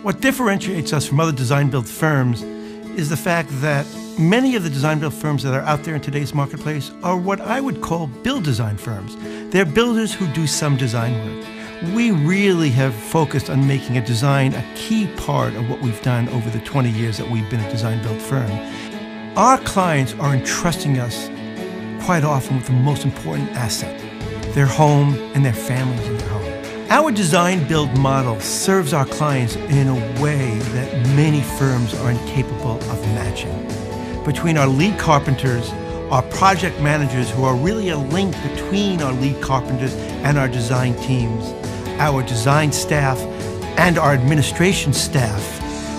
What differentiates us from other design-build firms is the fact that many of the design-build firms that are out there in today's marketplace are what I would call build design firms. They're builders who do some design work. We really have focused on making a design a key part of what we've done over the 20 years that we've been a design-build firm. Our clients are entrusting us quite often with the most important asset, their home and their families in their home. Our design-build model serves our clients in a way that many firms are incapable of matching. Between our lead carpenters, our project managers who are really a link between our lead carpenters and our design teams, our design staff, and our administration staff,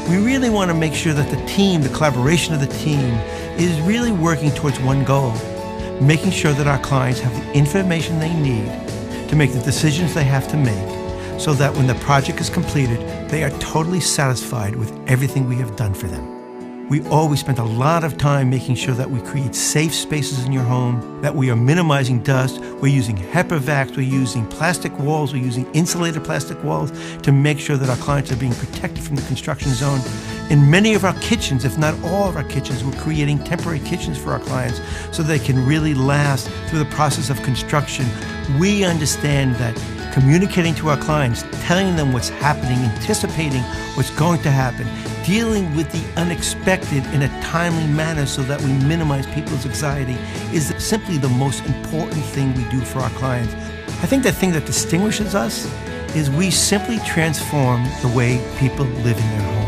we really want to make sure that the team, the collaboration of the team, is really working towards one goal, making sure that our clients have the information they need to make the decisions they have to make, so that when the project is completed, they are totally satisfied with everything we have done for them. We always spend a lot of time making sure that we create safe spaces in your home, that we are minimizing dust, we're using HEPA vacs, we're using plastic walls, we're using insulated plastic walls to make sure that our clients are being protected from the construction zone. In many of our kitchens, if not all of our kitchens, we're creating temporary kitchens for our clients so they can really last through the process of construction. We understand that communicating to our clients, telling them what's happening, anticipating what's going to happen, dealing with the unexpected in a timely manner so that we minimize people's anxiety is simply the most important thing we do for our clients. I think the thing that distinguishes us is we simply transform the way people live in their homes.